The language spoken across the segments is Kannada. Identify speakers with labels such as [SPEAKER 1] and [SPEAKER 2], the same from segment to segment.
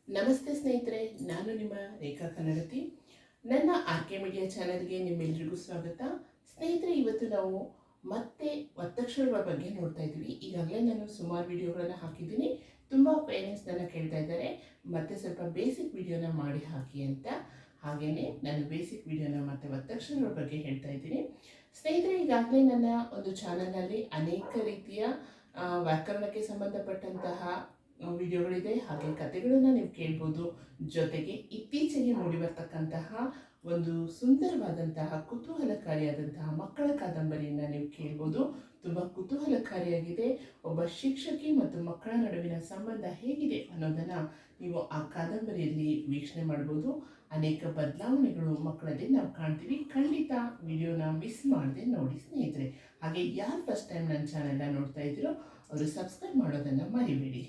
[SPEAKER 1] ನಮಸ್ತೆ ಸ್ನೇಹಿತರೆ, ನಾನು ನಿಮ್ಮ ರೇಖಾ ಕನ್ನಡತಿ. ನನ್ನ ಆರ್ಕೆ ಮೀಡಿಯಾ ಚಾನಲ್ಗೆ ನಿಮ್ಮೆಲ್ಲರಿಗೂ ಸ್ವಾಗತ. ಸ್ನೇಹಿತರೆ, ಇವತ್ತು ನಾವು ಮತ್ತೆ ಒತ್ತಕ್ಷರಗಳ ಬಗ್ಗೆ ನೋಡ್ತಾ ಇದ್ದೀವಿ. ಈಗಾಗಲೇ ನಾನು ಸುಮಾರು ವಿಡಿಯೋಗಳನ್ನು ಹಾಕಿದ್ದೀನಿ. ತುಂಬ ಪೇರೆಂಟ್ಸ್ ನನ್ನ ಕೇಳ್ತಾ ಇದ್ದಾರೆ ಮತ್ತೆ ಸ್ವಲ್ಪ ಬೇಸಿಕ್ ವಿಡಿಯೋನ ಮಾಡಿ ಹಾಕಿ ಅಂತ. ಹಾಗೆಯೇ ನಾನು ಬೇಸಿಕ್ ವಿಡಿಯೋನ ಮತ್ತೆ ಒತ್ತಕ್ಷರಗಳ ಬಗ್ಗೆ ಹೇಳ್ತಾ ಇದ್ದೀನಿ. ಸ್ನೇಹಿತರೆ, ಈಗಾಗಲೇ ನನ್ನ ಒಂದು ಚಾನಲ್ನಲ್ಲಿ ಅನೇಕ ರೀತಿಯ ವ್ಯಾಕರಣಕ್ಕೆ ಸಂಬಂಧಪಟ್ಟಂತಹ ವಿಡಿಯೋಗಳಿದೆ. ಹಾಗೆ ಕಥೆಗಳನ್ನು ನೀವು ಕೇಳ್ಬೋದು. ಜೊತೆಗೆ ಇತ್ತೀಚೆಗೆ ಮೂಡಿ ಬರ್ತಕ್ಕಂತಹ ಒಂದು ಸುಂದರವಾದಂತಹ ಕುತೂಹಲಕಾರಿಯಾದಂತಹ ಮಕ್ಕಳ ಕಾದಂಬರಿಯನ್ನು ನೀವು ಕೇಳ್ಬೋದು. ತುಂಬ ಕುತೂಹಲಕಾರಿಯಾಗಿದೆ. ಒಬ್ಬ ಶಿಕ್ಷಕಿ ಮತ್ತು ಮಕ್ಕಳ ನಡುವಿನ ಸಂಬಂಧ ಹೇಗಿದೆ ಅನ್ನೋದನ್ನು ನೀವು ಆ ಕಾದಂಬರಿಯಲ್ಲಿ ವೀಕ್ಷಣೆ ಮಾಡ್ಬೋದು. ಅನೇಕ ಬದಲಾವಣೆಗಳು ಮಕ್ಕಳಲ್ಲಿ ನಾವು ಕಾಣ್ತೀವಿ. ಖಂಡಿತ ವಿಡಿಯೋನ ಮಿಸ್ ಮಾಡದೆ ನೋಡಿ ಸ್ನೇಹಿತರೆ. ಹಾಗೆ ಯಾರು ಫಸ್ಟ್ ಟೈಮ್ ನನ್ನ ಚಾನೆಲ್ನ ನೋಡ್ತಾ ಇದ್ದೀರೋ ಅವರು ಸಬ್ಸ್ಕ್ರೈಬ್ ಮಾಡೋದನ್ನು ಮರಿಬೇಡಿ.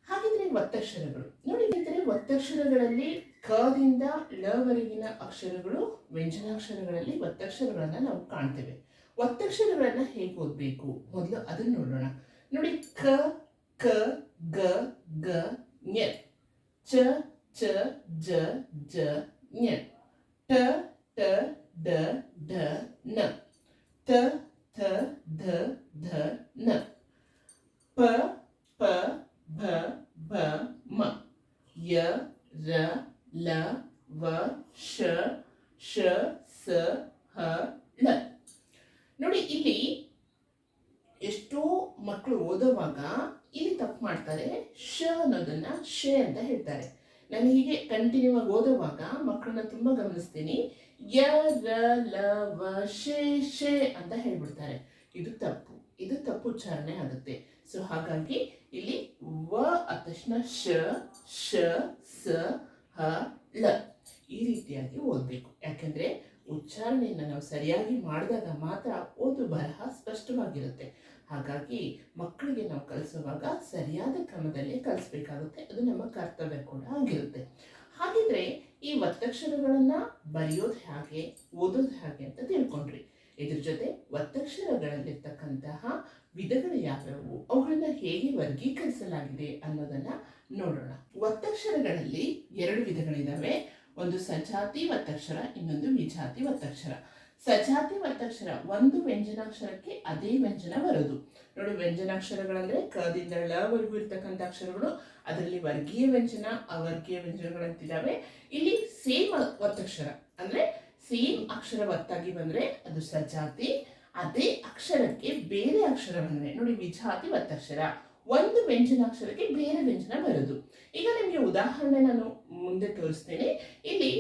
[SPEAKER 1] ಹಾಗಿದ್ರೆ ಒತ್ತಕ್ಷರಗಳು ನೋಡಿ ಸ್ನೇಹಿತರೆ, ಒತ್ತಕ್ಷರಗಳಲ್ಲಿ ಕದಿಂದ ಲವರೆಗಿನ ಅಕ್ಷರಗಳು, ವ್ಯಂಜನಾಕ್ಷರಗಳಲ್ಲಿ ಒತ್ತಕ್ಷರಗಳನ್ನು ನಾವು ಕಾಣ್ತೇವೆ. ಒತ್ತಕ್ಷರಗಳನ್ನು ಹೇಗೆ ಓದಬೇಕು ಮೊದಲು ಅದನ್ನು ನೋಡೋಣ. ನೋಡಿ, ಕ, ಕ, ಗ, ಗ, ಞ, ಚ, ಚ, ಜ, ಜ, ಞ, ಟ, ಟ, ಡ, ಢ, ನ, ತ, ಥ, ಧ, ಧ, ನ, ಪ, ಪ, ಭ, ಭ, ಮ, ಯ, ರ, ಲ, ವ, ಶ, ಶ, ಸ, ಹ, ಳ. ನೋಡಿ, ಇಲ್ಲಿ ಎಷ್ಟೋ ಮಕ್ಕಳು ಓದುವಾಗ ಇಲ್ಲಿ ತಪ್ಪು ಮಾಡ್ತಾರೆ. ಶ ಅನ್ನೋದನ್ನ ಶೇ ಅಂತ ಹೇಳ್ತಾರೆ. ನಾನು ಹೀಗೆ ಕಂಟಿನ್ಯೂ ಆಗಿ ಓದುವಾಗ ಮಕ್ಕಳನ್ನ ತುಂಬ ಗಮನಿಸ್ತೀನಿ. ಯ, ರ, ಲ, ವ, ಶೇ, ಶೇ ಅಂತ ಹೇಳ್ಬಿಡ್ತಾರೆ. ಇದು ತಪ್ಪು ಉಚ್ಚಾರಣೆ ಆಗುತ್ತೆ. ಸೊ ಹಾಗಾಗಿ ಇಲ್ಲಿ ವ ಆದ ತಕ್ಷಣ ಶ, ಶ, ಸ, ಹ, ಳ ಈ ರೀತಿಯಾಗಿ ಓದಬೇಕು. ಯಾಕಂದ್ರೆ ಉಚ್ಚಾರಣೆಯನ್ನು ನಾವು ಸರಿಯಾಗಿ ಮಾಡಿದಾಗ ಮಾತ್ರ ಓದು ಬರಹ ಸ್ಪಷ್ಟವಾಗಿರುತ್ತೆ. ಹಾಗಾಗಿ ಮಕ್ಕಳಿಗೆ ನಾವು ಕಲಿಸುವಾಗ ಸರಿಯಾದ ಕ್ರಮದಲ್ಲಿ ಕಲಿಸ್ಬೇಕಾಗುತ್ತೆ. ಅದು ನಮ್ಮ ಕರ್ತವ್ಯ ಕೂಡ ಆಗಿರುತ್ತೆ. ಹಾಗಿದ್ರೆ ಈ ಒತ್ತಕ್ಷರಗಳನ್ನ ಬರೆಯೋದು ಹೇಗೆ, ಓದೋದು ಹೇಗೆ ಅಂತ ತಿಳ್ಕೊಂಡ್ರಿ. ಇದ್ರ ಜೊತೆ ಒತ್ತಕ್ಷರಗಳಲ್ಲಿರ್ತಕ್ಕಂತಹ ವಿಧಗಳು ಯಾವ್ಯಾವು, ಅವುಗಳನ್ನ ಹೇಗೆ ವರ್ಗೀಕರಿಸಲಾಗಿದೆ ಅನ್ನೋದನ್ನ ನೋಡೋಣ. ಒತ್ತಕ್ಷರಗಳಲ್ಲಿ ಎರಡು ವಿಧಗಳಿದಾವೆ. ಒಂದು ಸಜಾತಿ ಒತ್ತಕ್ಷರ, ಇನ್ನೊಂದು ವಿಜಾತಿ ಒತ್ತಕ್ಷರ. ಸಜಾತಿ ಒತ್ತಕ್ಷರ ಒಂದು ವ್ಯಂಜನಾಕ್ಷರಕ್ಕೆ ಅದೇ ವ್ಯಂಜನ ಬರೋದು. ನೋಡಿ, ವ್ಯಂಜನಾಕ್ಷರಗಳಂದ್ರೆ ಕದಿಂದ ಲವರೆಗೂ ಇರ್ತಕ್ಕಂಥ ಅಕ್ಷರಗಳು. ಅದರಲ್ಲಿ ವರ್ಗೀಯ ವ್ಯಂಜನ, ಅವರ್ಗೀಯ ವ್ಯಂಜನಗಳಂತಿದ್ದಾವೆ. ಇಲ್ಲಿ ಸೇಮ್ ಒತ್ತಕ್ಷರ ಅಂದ್ರೆ ಸೇಮ್ ಅಕ್ಷರ ಒತ್ತಾಗಿ ಬಂದ್ರೆ ಅದು ಸಜಾತಿ. ಅದೇ ಅಕ್ಷರಕ್ಕೆ ಬೇರೆ ಅಕ್ಷರ ಬಂದ್ರೆ ನೋಡಿ ವಿಜಾತಿ ಒತ್ತಕ್ಷರ. ಒಂದು ವ್ಯಂಜನಾಕ್ಷರಕ್ಕೆ ಬೇರೆ ವ್ಯಂಜನ ಬರೋದು. ಈಗ ನಿಮಗೆ ಉದಾಹರಣೆ ನಾನು ಮುಂದೆ ತೋರಿಸ್ತೇನೆ. ಇಲ್ಲಿ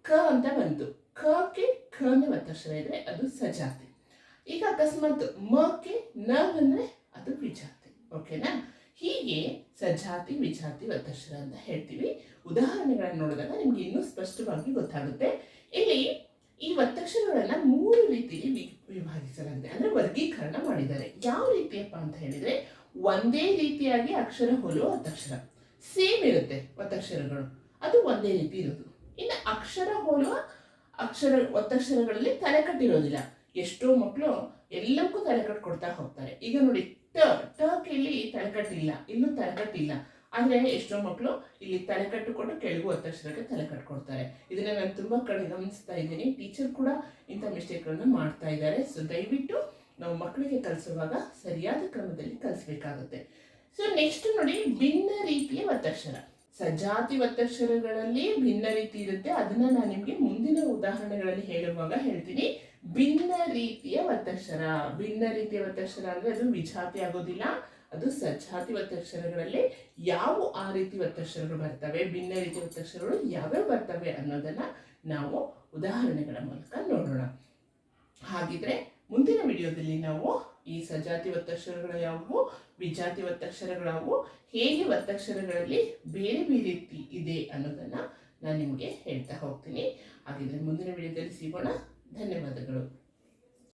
[SPEAKER 1] ಕ ಅಂತ ಬಂತು. ಕಕ್ಕೆ ಖನೇ ಒತ್ತಕ್ಷರ ಇದ್ರೆ ಅದು ಸಜಾತಿ. ಈಗ ಅಕಸ್ಮಾತ್ ಮಕ್ಕೆ ನ ಬಂದ್ರೆ ಅದು ವಿಜಾತಿ. ಓಕೆನಾ? ಹೀಗೆ ಸಜಾತಿ, ವಿಜಾತಿ ಒತ್ತಕ್ಷರ ಅಂತ ಹೇಳ್ತೀವಿ. ಉದಾಹರಣೆಗಳನ್ನು ನೋಡಿದಾಗ ನಿಮ್ಗೆ ಇನ್ನೂ ಸ್ಪಷ್ಟವಾಗಿ ಗೊತ್ತಾಗುತ್ತೆ. ಇಲ್ಲಿ ಈ ಒತ್ತಕ್ಷರಗಳನ್ನ ಮೂರು ರೀತಿಯಲ್ಲಿ ವಿಭಾಗಿಸಲಾಗಿದೆ, ಅಂದ್ರೆ ವರ್ಗೀಕರಣ ಮಾಡಿದ್ದಾರೆ. ಯಾವ ರೀತಿಯಪ್ಪ ಅಂತ ಹೇಳಿದ್ರೆ, ಒಂದೇ ರೀತಿಯಾಗಿ ಅಕ್ಷರ ಹೋಲುವ ಒತ್ತಕ್ಷರ, ಸೇಮ್ ಇರುತ್ತೆ ಒತ್ತಕ್ಷರಗಳು, ಅದು ಒಂದೇ ರೀತಿ ಇರೋದು. ಇನ್ನು ಅಕ್ಷರ ಹೋಲುವ ಒತ್ತಕ್ಷರಗಳಲ್ಲಿ ತಲೆಕಟ್ಟಿರೋದಿಲ್ಲ. ಎಷ್ಟೋ ಮಕ್ಕಳು ಎಲ್ಲಕ್ಕೂ ತಲೆಕಟ್ಟು ಕೊಡ್ತಾ ಹೋಗ್ತಾರೆ. ಈಗ ನೋಡಿ, ಟಕ್ಕೆ ಇಲ್ಲಿ ತಲೆಕಟ್ಟಿಲ್ಲ, ಇಲ್ಲೂ ತಲೆಕಟ್ಟಿಲ್ಲ. ಆದ್ರೆ ಎಷ್ಟೋ ಮಕ್ಕಳು ಇಲ್ಲಿ ತಲೆಕಟ್ಟು ಕೊಟ್ಟು ಕೆಳಗು ಒತ್ತಕ್ಷರಕ್ಕೆ ತಲೆಕಟ್ಟು ಕೊಡ್ತಾರೆ. ಇದನ್ನ ನಾನು ತುಂಬಾ ಕಡೆ ಗಮನಿಸ್ತಾ ಇದ್ದೀನಿ. ಟೀಚರ್ ಕೂಡ ಇಂಥ ಮಿಸ್ಟೇಕ್ಗಳನ್ನ ಮಾಡ್ತಾ ಇದ್ದಾರೆ. ಸೊ ದಯವಿಟ್ಟು ನಾವು ಮಕ್ಕಳಿಗೆ ಕಲಿಸುವಾಗ ಸರಿಯಾದ ಕ್ರಮದಲ್ಲಿ ಕಲಿಸ್ಬೇಕಾಗುತ್ತೆ. ಸೊ ನೆಕ್ಸ್ಟ್ ನೋಡಿ, ಭಿನ್ನ ರೀತಿಯ ಒತ್ತಕ್ಷರ. ಸಜಾತಿ ಒತ್ತಕ್ಷರಗಳಲ್ಲಿ ಭಿನ್ನ ರೀತಿ ಇರುತ್ತೆ. ಅದನ್ನ ನಾನು ನಿಮ್ಗೆ ಮುಂದಿನ ಉದಾಹರಣೆಗಳಲ್ಲಿ ಹೇಳುವಾಗ ಹೇಳ್ತೀನಿ. ಭಿನ್ನ ರೀತಿಯ ಒತ್ತಕ್ಷರ ಅಂದ್ರೆ ಅದು ವಿಜಾತಿ ಆಗೋದಿಲ್ಲ, ಅದು ಸಜಾತಿ ಒತ್ತಕ್ಷರಗಳಲ್ಲಿ ಯಾವ ಆ ರೀತಿ ಒತ್ತಕ್ಷರಗಳು ಬರ್ತವೆ, ಭಿನ್ನ ರೀತಿಯ ಒತ್ತಕ್ಷರಗಳು ಯಾವ್ಯಾವ ಬರ್ತವೆ ಅನ್ನೋದನ್ನ ನಾವು ಉದಾಹರಣೆಗಳ ಮೂಲಕ ನೋಡೋಣ. ಹಾಗಿದ್ರೆ ಮುಂದಿನ ವಿಡಿಯೋದಲ್ಲಿ ನಾವು ಈ ಸಜಾತಿ ಒತ್ತಕ್ಷರಗಳು ಯಾವುವು, ವಿಜಾತಿ ಒತ್ತಕ್ಷರಗಳಾವು, ಹೇಗೆ ಒತ್ತಕ್ಷರಗಳಲ್ಲಿ ಬೇರೆ ಬೇರೆ ರೀತಿ ಇದೆ ಅನ್ನೋದನ್ನ ನಾನು ನಿಮಗೆ ಹೇಳ್ತಾ ಹೋಗ್ತೀನಿ. ಹಾಗಿದ್ರೆ ಮುಂದಿನ ವಿಡಿಯೋದಲ್ಲಿ ಸಿಗೋಣ. ಧನ್ಯವಾದಗಳು.